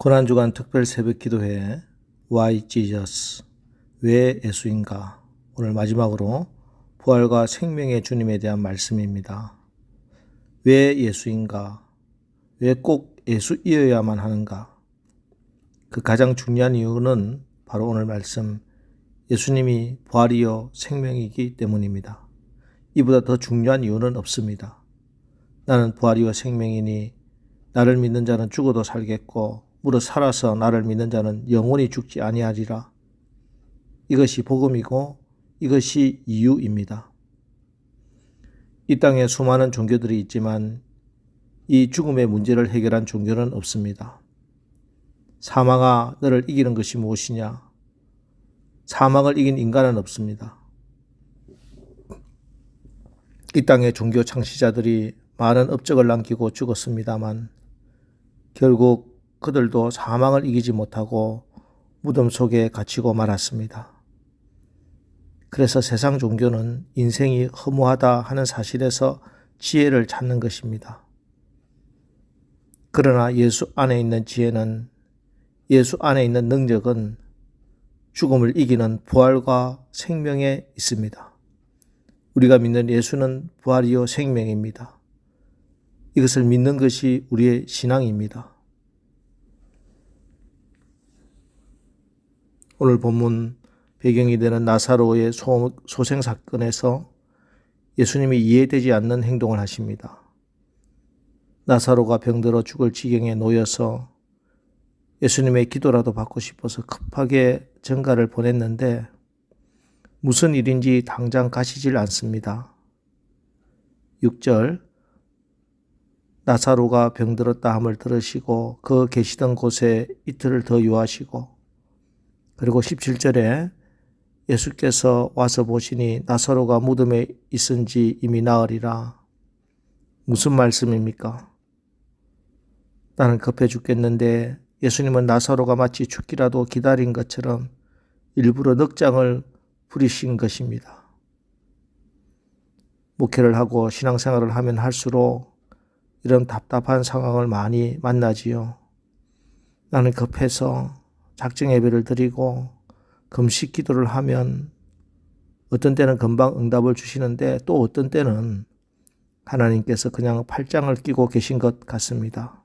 고난주간 특별 새벽 기도회 Why Jesus? 왜 예수인가? 오늘 마지막으로 부활과 생명의 주님에 대한 말씀입니다. 왜 예수인가? 왜 꼭 예수이어야만 하는가? 그 가장 중요한 이유는 바로 오늘 말씀 예수님이 부활이요 생명이기 때문입니다. 이보다 더 중요한 이유는 없습니다. 나는 부활이요 생명이니 나를 믿는 자는 죽어도 살겠고 무릇 살아서 나를 믿는 자는 영원히 죽지 아니하리라. 이것이 복음이고 이것이 이유입니다. 이 땅에 수많은 종교들이 있지만 이 죽음의 문제를 해결한 종교는 없습니다. 사망아 너를 이기는 것이 무엇이냐? 사망을 이긴 인간은 없습니다. 이 땅의 종교 창시자들이 많은 업적을 남기고 죽었습니다만 결국 그들도 사망을 이기지 못하고 무덤 속에 갇히고 말았습니다. 그래서 세상 종교는 인생이 허무하다 하는 사실에서 지혜를 찾는 것입니다. 그러나 예수 안에 있는 지혜는, 예수 안에 있는 능력은 죽음을 이기는 부활과 생명에 있습니다. 우리가 믿는 예수는 부활이요 생명입니다. 이것을 믿는 것이 우리의 신앙입니다. 오늘 본문 배경이 되는 나사로의 소생 사건에서 예수님이 이해되지 않는 행동을 하십니다. 나사로가 병들어 죽을 지경에 놓여서 예수님의 기도라도 받고 싶어서 급하게 전가를 보냈는데 무슨 일인지 당장 가시질 않습니다. 6절 나사로가 병들었다 함을 들으시고 그 계시던 곳에 이틀을 더 유하시고 그리고 17절에 예수께서 와서 보시니 나사로가 무덤에 있은지 이미 나으리라. 무슨 말씀입니까? 나는 급해 죽겠는데 예수님은 나사로가 마치 죽기라도 기다린 것처럼 일부러 넉장을 부리신 것입니다. 목회를 하고 신앙생활을 하면 할수록 이런 답답한 상황을 많이 만나지요. 나는 급해서 작정 예배를 드리고 금식 기도를 하면 어떤 때는 금방 응답을 주시는데 또 어떤 때는 하나님께서 그냥 팔짱을 끼고 계신 것 같습니다.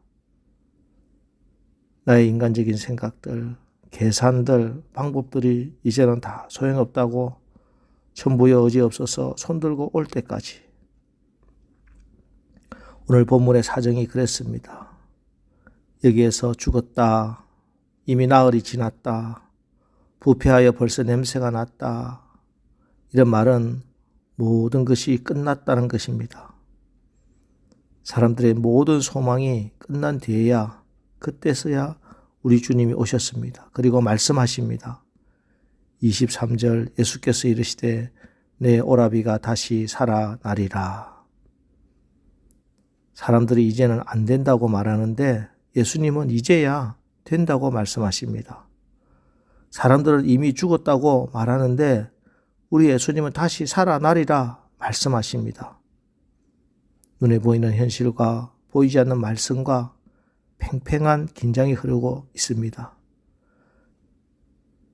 나의 인간적인 생각들, 계산들, 방법들이 이제는 다 소용없다고 천부여 의지없어서 손들고 올 때까지. 오늘 본문의 사정이 그랬습니다. 여기에서 죽었다. 이미 나흘이 지났다. 부패하여 벌써 냄새가 났다. 이런 말은 모든 것이 끝났다는 것입니다. 사람들의 모든 소망이 끝난 뒤에야 그때서야 우리 주님이 오셨습니다. 그리고 말씀하십니다. 23절 예수께서 이르시되 내 오라비가 다시 살아나리라. 사람들이 이제는 안 된다고 말하는데 예수님은 이제야 된다고 말씀하십니다. 사람들은 이미 죽었다고 말하는데 우리 예수님은 다시 살아나리라 말씀하십니다. 눈에 보이는 현실과 보이지 않는 말씀과 팽팽한 긴장이 흐르고 있습니다.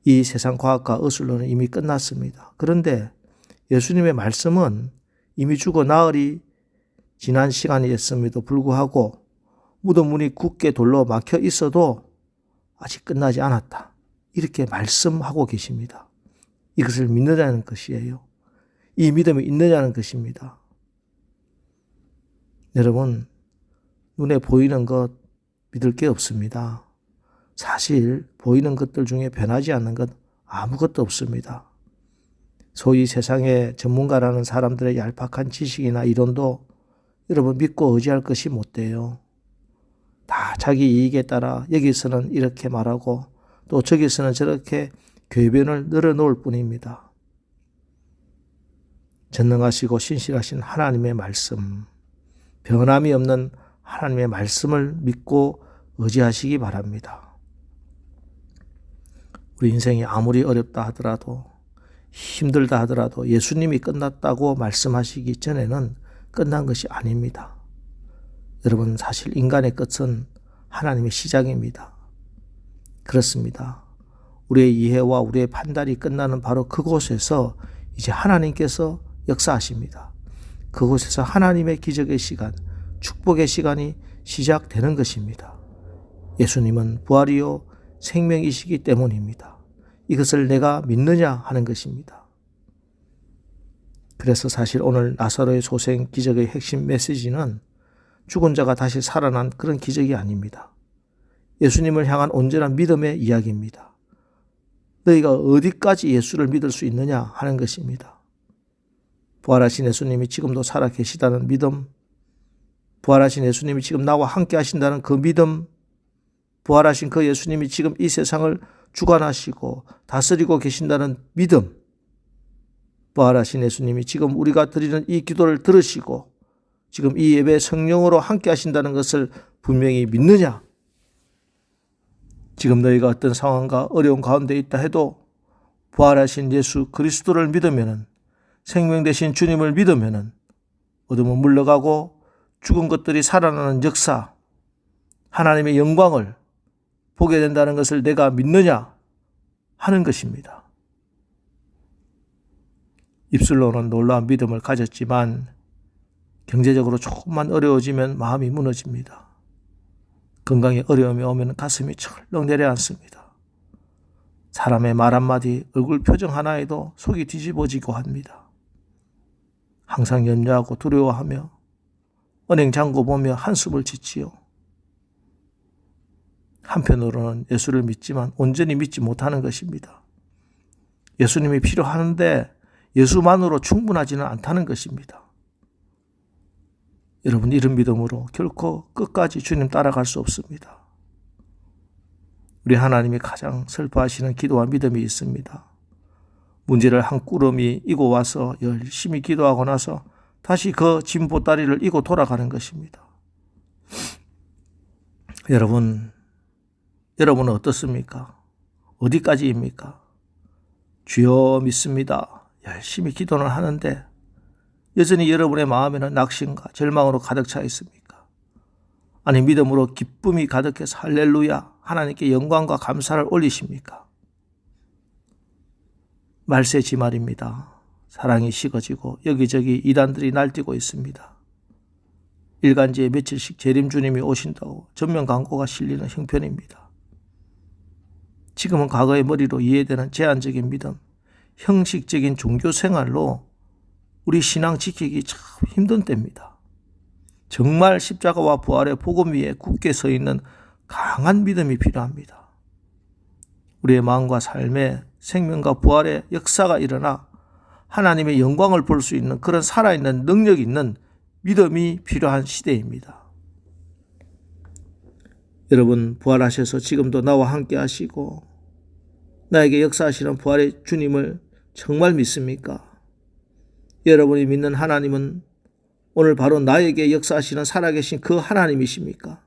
이 세상 과학과 의술로는 이미 끝났습니다. 그런데 예수님의 말씀은 이미 죽어 나흘이 지난 시간이었음에도 불구하고 무덤 문이 굳게 돌로 막혀 있어도 아직 끝나지 않았다. 이렇게 말씀하고 계십니다. 이것을 믿느냐는 것이에요. 이 믿음이 있느냐는 것입니다. 여러분, 눈에 보이는 것 믿을 게 없습니다. 사실 보이는 것들 중에 변하지 않는 것 아무것도 없습니다. 소위 세상의 전문가라는 사람들의 얄팍한 지식이나 이론도 여러분 믿고 의지할 것이 못 돼요. 다 자기 이익에 따라 여기서는 이렇게 말하고 또 저기서는 저렇게 궤변을 늘어놓을 뿐입니다. 전능하시고 신실하신 하나님의 말씀, 변함이 없는 하나님의 말씀을 믿고 의지하시기 바랍니다. 우리 인생이 아무리 어렵다 하더라도 힘들다 하더라도 예수님이 끝났다고 말씀하시기 전에는 끝난 것이 아닙니다. 여러분 사실 인간의 끝은 하나님의 시작입니다. 그렇습니다. 우리의 이해와 우리의 판단이 끝나는 바로 그곳에서 이제 하나님께서 역사하십니다. 그곳에서 하나님의 기적의 시간, 축복의 시간이 시작되는 것입니다. 예수님은 부활이요 생명이시기 때문입니다. 이것을 내가 믿느냐 하는 것입니다. 그래서 사실 오늘 나사로의 소생 기적의 핵심 메시지는 죽은 자가 다시 살아난 그런 기적이 아닙니다. 예수님을 향한 온전한 믿음의 이야기입니다. 너희가 어디까지 예수를 믿을 수 있느냐 하는 것입니다. 부활하신 예수님이 지금도 살아계시다는 믿음, 부활하신 예수님이 지금 나와 함께 하신다는 그 믿음, 부활하신 그 예수님이 지금 이 세상을 주관하시고 다스리고 계신다는 믿음, 부활하신 예수님이 지금 우리가 드리는 이 기도를 들으시고 지금 이 예배 성령으로 함께 하신다는 것을 분명히 믿느냐? 지금 너희가 어떤 상황과 어려운 가운데 있다 해도 부활하신 예수 그리스도를 믿으면은, 생명 되신 주님을 믿으면은 어둠은 물러가고 죽은 것들이 살아나는 역사, 하나님의 영광을 보게 된다는 것을 내가 믿느냐 하는 것입니다. 입술로는 놀라운 믿음을 가졌지만 경제적으로 조금만 어려워지면 마음이 무너집니다. 건강에 어려움이 오면 가슴이 철렁 내려앉습니다. 사람의 말 한마디, 얼굴 표정 하나에도 속이 뒤집어지고 합니다. 항상 염려하고 두려워하며 은행 잔고 보며 한숨을 짓지요. 한편으로는 예수를 믿지만 온전히 믿지 못하는 것입니다. 예수님이 필요하는데 예수만으로 충분하지는 않다는 것입니다. 여러분, 이런 믿음으로 결코 끝까지 주님 따라갈 수 없습니다. 우리 하나님이 가장 슬퍼하시는 기도와 믿음이 있습니다. 문제를 한 꾸러미 이고 와서 열심히 기도하고 나서 다시 그 짐 보따리를 이고 돌아가는 것입니다. 여러분은 어떻습니까? 어디까지입니까? 주여 믿습니다. 열심히 기도는 하는데 여전히 여러분의 마음에는 낙심과 절망으로 가득 차 있습니까? 아니, 믿음으로 기쁨이 가득해서 할렐루야 하나님께 영광과 감사를 올리십니까? 말세지말입니다. 사랑이 식어지고 여기저기 이단들이 날뛰고 있습니다. 일간지에 며칠씩 재림 주님이 오신다고 전면 광고가 실리는 형편입니다. 지금은 과거의 머리로 이해되는 제한적인 믿음, 형식적인 종교 생활로 우리 신앙 지키기 참 힘든 때입니다. 정말 십자가와 부활의 복음 위에 굳게 서 있는 강한 믿음이 필요합니다. 우리의 마음과 삶에 생명과 부활의 역사가 일어나 하나님의 영광을 볼 수 있는 그런 살아있는 능력 있는 믿음이 필요한 시대입니다. 여러분, 부활하셔서 지금도 나와 함께 하시고 나에게 역사하시는 부활의 주님을 정말 믿습니까? 여러분이 믿는 하나님은 오늘 바로 나에게 역사하시는 살아계신 그 하나님이십니까?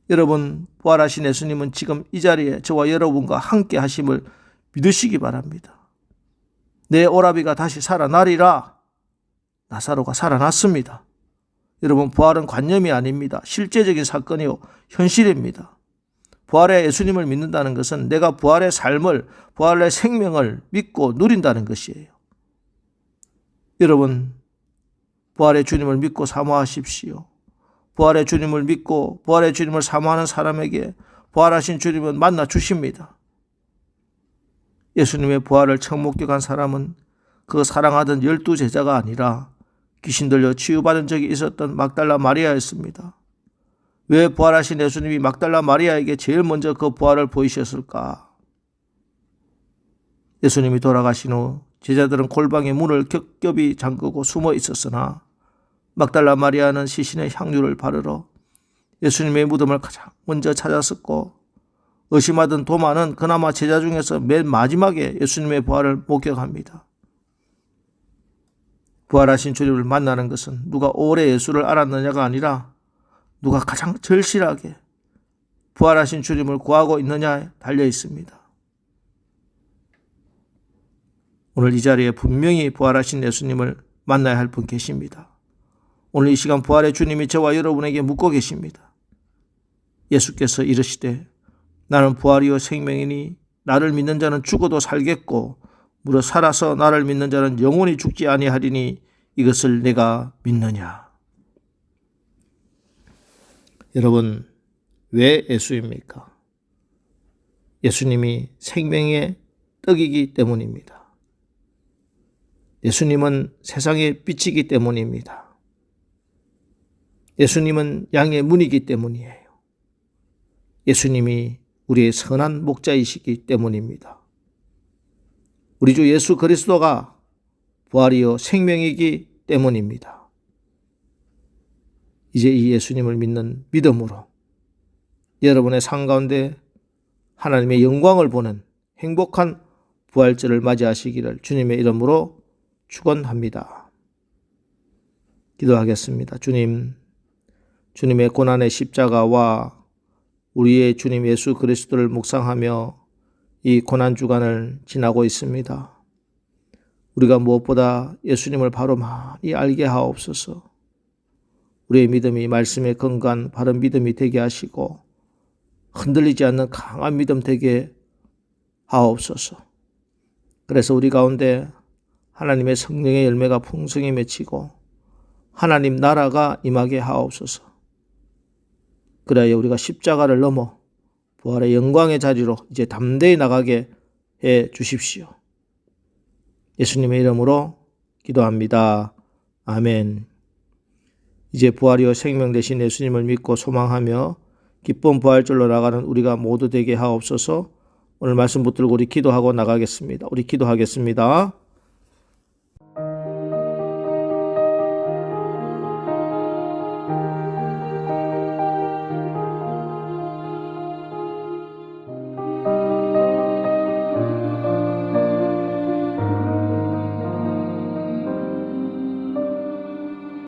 여러분, 부활하신 예수님은 지금 이 자리에 저와 여러분과 함께 하심을 믿으시기 바랍니다. 내 오라비가 다시 살아나리라. 나사로가 살아났습니다. 여러분, 부활은 관념이 아닙니다. 실제적인 사건이요, 현실입니다. 부활의 예수님을 믿는다는 것은 내가 부활의 삶을, 부활의 생명을 믿고 누린다는 것이에요. 여러분, 부활의 주님을 믿고 사모하십시오. 부활의 주님을 믿고 부활의 주님을 사모하는 사람에게 부활하신 주님은 만나 주십니다. 예수님의 부활을 처음 목격한 사람은 그 사랑하던 12제자가 아니라 귀신 들려 치유받은 적이 있었던 막달라 마리아였습니다. 왜 부활하신 예수님이 막달라 마리아에게 제일 먼저 그 부활을 보이셨을까? 예수님이 돌아가신 후 제자들은 골방의 문을 겹겹이 잠그고 숨어 있었으나 막달라 마리아는 시신의 향유를 바르러 예수님의 무덤을 가장 먼저 찾았었고, 의심하던 도마는 그나마 제자 중에서 맨 마지막에 예수님의 부활을 목격합니다. 부활하신 주님을 만나는 것은 누가 오래 예수를 알았느냐가 아니라 누가 가장 절실하게 부활하신 주님을 구하고 있느냐에 달려 있습니다. 오늘 이 자리에 분명히 부활하신 예수님을 만나야 할 분 계십니다. 오늘 이 시간 부활의 주님이 저와 여러분에게 묻고 계십니다. 예수께서 이르시되 나는 부활이요 생명이니 나를 믿는 자는 죽어도 살겠고 무릇 살아서 나를 믿는 자는 영원히 죽지 아니하리니 이것을 내가 믿느냐. 여러분, 왜 예수입니까? 예수님이 생명의 떡이기 때문입니다. 예수님은 세상의 빛이기 때문입니다. 예수님은 양의 문이기 때문이에요. 예수님이 우리의 선한 목자이시기 때문입니다. 우리 주 예수 그리스도가 부활이요 생명이기 때문입니다. 이제 이 예수님을 믿는 믿음으로 여러분의 삶 가운데 하나님의 영광을 보는 행복한 부활절을 맞이하시기를 주님의 이름으로 축원합니다. 기도하겠습니다. 주님, 주님의 고난의 십자가와 우리의 주님 예수 그리스도를 묵상하며 이 고난 주간을 지나고 있습니다. 우리가 무엇보다 예수님을 바로 많이 알게 하옵소서. 우리의 믿음이 말씀의 건강한 바른 믿음이 되게 하시고 흔들리지 않는 강한 믿음 되게 하옵소서. 그래서 우리 가운데 하나님의 성령의 열매가 풍성히 맺히고 하나님 나라가 임하게 하옵소서. 그래야 우리가 십자가를 넘어 부활의 영광의 자리로 이제 담대히 나가게 해 주십시오. 예수님의 이름으로 기도합니다. 아멘. 이제 부활이요 생명 되신 예수님을 믿고 소망하며 기쁜 부활절로 나가는 우리가 모두 되게 하옵소서. 오늘 말씀 붙들고 우리 기도하고 나가겠습니다. 우리 기도하겠습니다.